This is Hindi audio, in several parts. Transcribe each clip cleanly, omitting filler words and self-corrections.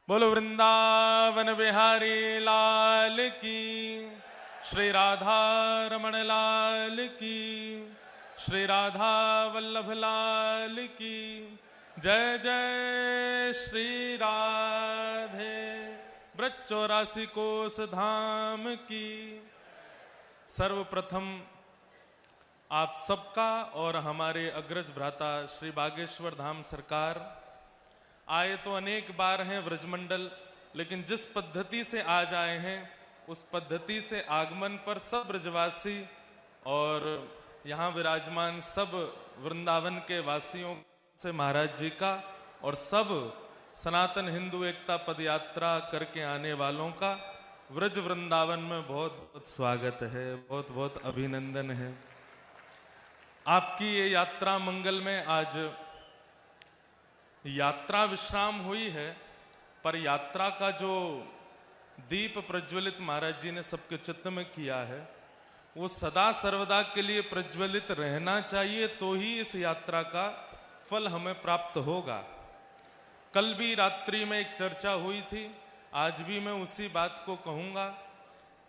बोलो वृंदावन बिहारी लाल की, श्री राधा रमण लाल की, श्री राधा वल्लभ लाल की जय जय। श्री राधे ब्रज 84 कोस धाम की। सर्वप्रथम आप सबका और हमारे अग्रज भ्राता श्री बागेश्वर धाम सरकार आए तो अनेक बार हैं व्रजमंडल, लेकिन जिस पद्धति से आज आए हैं उस पद्धति से आगमन पर सब ब्रजवासी और यहाँ विराजमान सब वृंदावन के वासियों से महाराज जी का और सब सनातन हिंदू एकता पद यात्रा करके आने वालों का व्रज वृंदावन में बहुत बहुत स्वागत है, बहुत बहुत अभिनंदन है। आपकी ये यात्रा मंगल में आज यात्रा विश्राम हुई है, पर यात्रा का जो दीप प्रज्वलित महाराज जी ने सबके चित्त में किया है वो सदा सर्वदा के लिए प्रज्वलित रहना चाहिए, तो ही इस यात्रा का फल हमें प्राप्त होगा। कल भी रात्रि में एक चर्चा हुई थी, आज भी मैं उसी बात को कहूंगा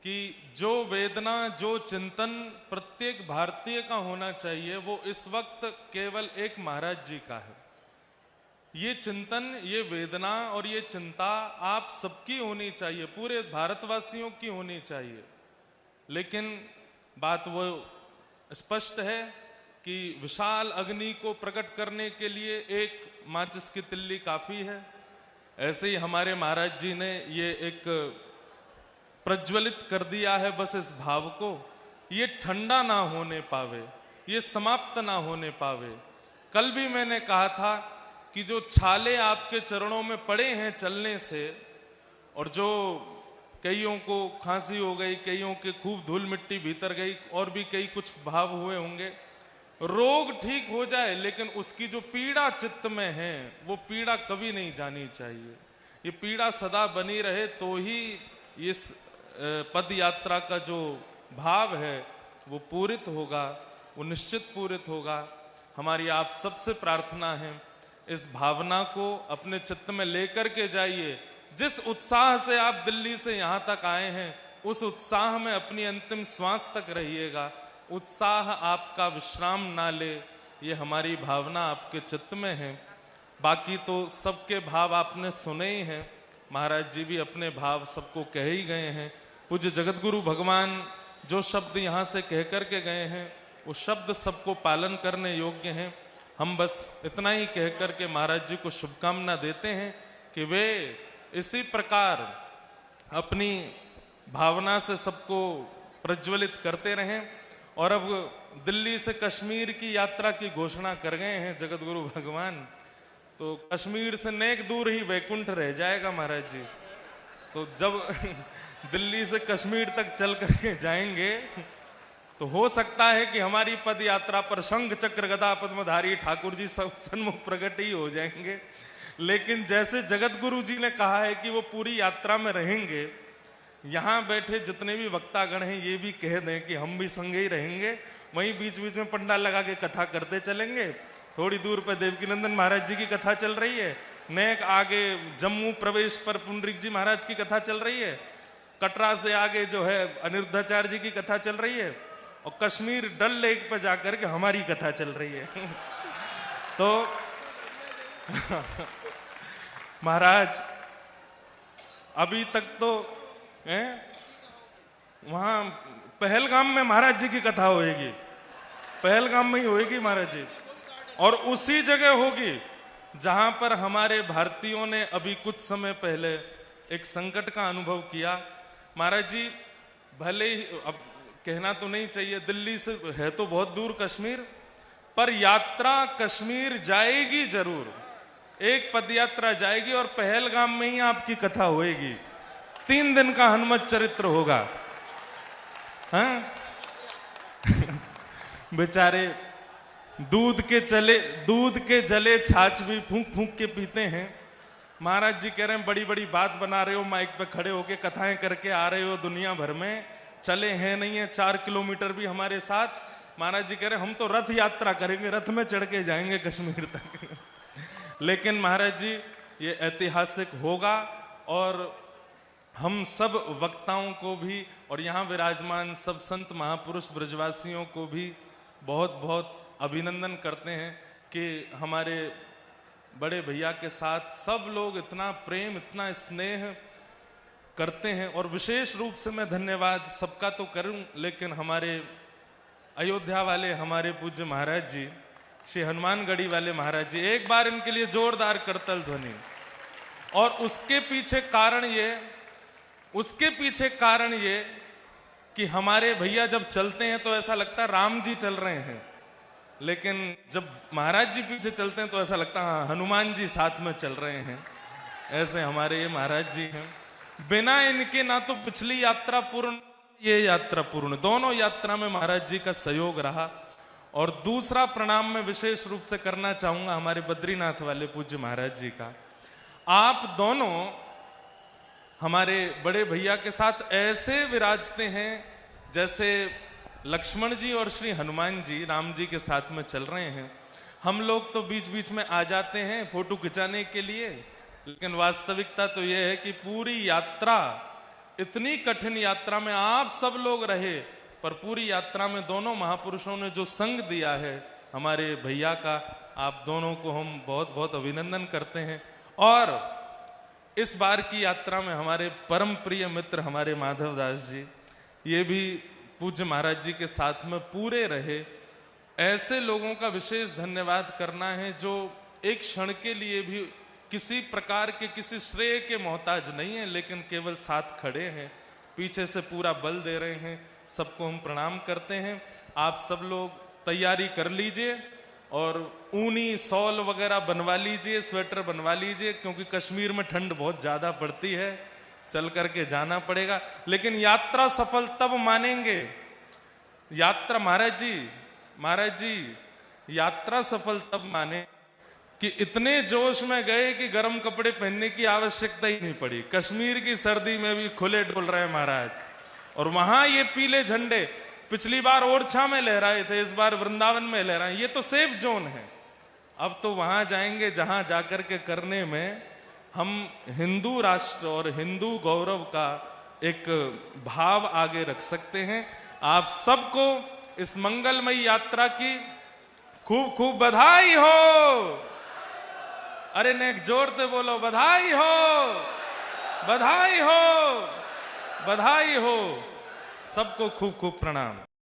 कि जो वेदना जो चिंतन प्रत्येक भारतीय का होना चाहिए वो इस वक्त केवल एक महाराज जी का है। ये चिंतन, ये वेदना और ये चिंता आप सबकी होनी चाहिए, पूरे भारतवासियों की होनी चाहिए। लेकिन बात वो स्पष्ट है कि विशाल अग्नि को प्रकट करने के लिए एक माचिस की तिल्ली काफी है। ऐसे ही हमारे महाराज जी ने ये एक प्रज्वलित कर दिया है बस इस भाव को, ये ठंडा ना होने पावे, ये समाप्त ना होने पावे। कल भी मैंने कहा था कि जो छाले आपके चरणों में पड़े हैं चलने से, और जो कईयों को खांसी हो गई, कईयों के खूब धूल मिट्टी भीतर गई, और भी कई कुछ भाव हुए होंगे, रोग ठीक हो जाए लेकिन उसकी जो पीड़ा चित्त में है वो पीड़ा कभी नहीं जानी चाहिए। ये पीड़ा सदा बनी रहे तो ही इस पद यात्रा का जो भाव है वो पूरित होगा, वो निश्चित पूरित होगा। हमारी आप सबसे प्रार्थना है इस भावना को अपने चित्त में लेकर के जाइए। जिस उत्साह से आप दिल्ली से यहाँ तक आए हैं उस उत्साह में अपनी अंतिम श्वास तक रहिएगा, उत्साह आपका विश्राम ना ले, ये हमारी भावना आपके चित्त में है। बाकी तो सबके भाव आपने सुने ही हैं, महाराज जी भी अपने भाव सबको कह ही गए हैं। पूज्य जगतगुरु भगवान जो शब्द यहाँ से कह करके गए हैं वो शब्द सबको पालन करने योग्य हैं। हम बस इतना ही कह करके महाराज जी को शुभकामना देते हैं कि वे इसी प्रकार अपनी भावना से सबको प्रज्वलित करते रहें। और अब दिल्ली से कश्मीर की यात्रा की घोषणा कर गए हैं जगतगुरु भगवान, तो कश्मीर से नेक दूर ही वैकुंठ रह जाएगा महाराज जी। तो जब दिल्ली से कश्मीर तक चल करके जाएंगे तो हो सकता है कि हमारी पद यात्रा पर शंख चक्र गदा पद्मधारी ठाकुर जी सब सन्मुख प्रकट ही हो जाएंगे। लेकिन जैसे जगत गुरु जी ने कहा है कि वो पूरी यात्रा में रहेंगे, यहाँ बैठे जितने भी वक्तागण हैं ये भी कह दें कि हम भी संगे ही रहेंगे, वहीं बीच बीच में पंडाल लगा के कथा करते चलेंगे। थोड़ी दूर पर देवकीनंदन महाराज जी की कथा चल रही है, नेक आगे जम्मू प्रवेश पर पुंडरीक जी महाराज की कथा चल रही है, कटरा से आगे जो है अनिरुद्धाचार्य जी की कथा चल रही है, और कश्मीर डल लेक पर जाकर के हमारी कथा चल रही है। तो महाराज अभी तक तो वहां पहलगाम में महाराज जी की कथा होएगी, पहलगाम में ही होएगी महाराज जी, और उसी जगह होगी जहां पर हमारे भारतीयों ने अभी कुछ समय पहले एक संकट का अनुभव किया। महाराज जी भले ही, अब कहना तो नहीं चाहिए, दिल्ली से है तो बहुत दूर कश्मीर, पर यात्रा कश्मीर जाएगी जरूर, एक पदयात्रा जाएगी और पहलगाम में ही आपकी कथा होएगी। 3 दिन का हनुमत चरित्र होगा। हाँ? बेचारे दूध के जले छाछ भी फूंक फूंक के पीते हैं। महाराज जी कह रहे हैं बड़ी बड़ी बात बना रहे हो, माइक पे खड़े होके कथाएं करके आ रहे हो दुनिया भर में, चले हैं नहीं है 4 किलोमीटर भी हमारे साथ। महाराज जी कह रहे हैं हम तो रथ यात्रा करेंगे, रथ में चढ़ के जाएंगे कश्मीर तक। लेकिन महाराज जी ये ऐतिहासिक होगा और हम सब वक्ताओं को भी और यहाँ विराजमान सब संत महापुरुष ब्रजवासियों को भी बहुत बहुत अभिनंदन करते हैं कि हमारे बड़े भैया के साथ सब लोग इतना प्रेम, इतना स्नेह करते हैं। और विशेष रूप से मैं धन्यवाद सबका तो करूं, लेकिन हमारे अयोध्या वाले हमारे पूज्य महाराज जी, श्री हनुमानगढ़ी वाले महाराज जी, एक बार इनके लिए जोरदार करतल ध्वनि। और उसके पीछे कारण ये कि हमारे भैया जब चलते हैं तो ऐसा लगता है राम जी चल रहे हैं, लेकिन जब महाराज जी पीछे चलते हैं तो ऐसा लगता है हाँ, हनुमान जी साथ में चल रहे हैं। ऐसे हमारे ये महाराज जी हैं। बिना इनके ना तो पिछली यात्रा पूर्ण, ये यात्रा पूर्ण, दोनों यात्रा में महाराज जी का सहयोग रहा। और दूसरा प्रणाम मैं विशेष रूप से करना चाहूंगा हमारे बद्रीनाथ वाले पूज्य महाराज जी का। आप दोनों हमारे बड़े भैया के साथ ऐसे विराजते हैं जैसे लक्ष्मण जी और श्री हनुमान जी राम जी के साथ में चल रहे हैं। हम लोग तो बीच बीच में आ जाते हैं फोटो खिंचाने के लिए, लेकिन वास्तविकता तो यह है कि पूरी यात्रा, इतनी कठिन यात्रा में आप सब लोग रहे, पर पूरी यात्रा में दोनों महापुरुषों ने जो संग दिया है हमारे भैया का, आप दोनों को हम बहुत बहुत अभिनंदन करते हैं। और इस बार की यात्रा में हमारे परम प्रिय मित्र हमारे माधवदास जी, ये भी पूज्य महाराज जी के साथ में पूरे रहे। ऐसे लोगों का विशेष धन्यवाद करना है जो एक क्षण के लिए भी किसी प्रकार के किसी श्रेय के मोहताज नहीं है, लेकिन केवल साथ खड़े हैं, पीछे से पूरा बल दे रहे हैं। सबको हम प्रणाम करते हैं। आप सब लोग तैयारी कर लीजिए और ऊनी शॉल वगैरह बनवा लीजिए, स्वेटर बनवा लीजिए, क्योंकि कश्मीर में ठंड बहुत ज्यादा पड़ती है, चल करके जाना पड़ेगा। लेकिन यात्रा सफल तब मानेंगे, यात्रा महाराज जी यात्रा सफल तब माने कि इतने जोश में गए कि गर्म कपड़े पहनने की आवश्यकता ही नहीं पड़ी। कश्मीर की सर्दी में भी खुले डोल रहे हैं महाराज। और वहां ये पीले झंडे पिछली बार ओरछा में लहराए थे, इस बार वृंदावन में लहराए। ये तो सेफ जोन है। अब तो वहां जाएंगे जहां जाकर के करने में हम हिंदू राष्ट्र और हिंदू गौरव का एक भाव आगे रख सकते हैं। आप सबको इस मंगलमयी यात्रा की खूब खूब बधाई हो। अरे नेक जोर से बोलो, बधाई हो, बधाई हो, बधाई हो। सबको खूब खूब प्रणाम।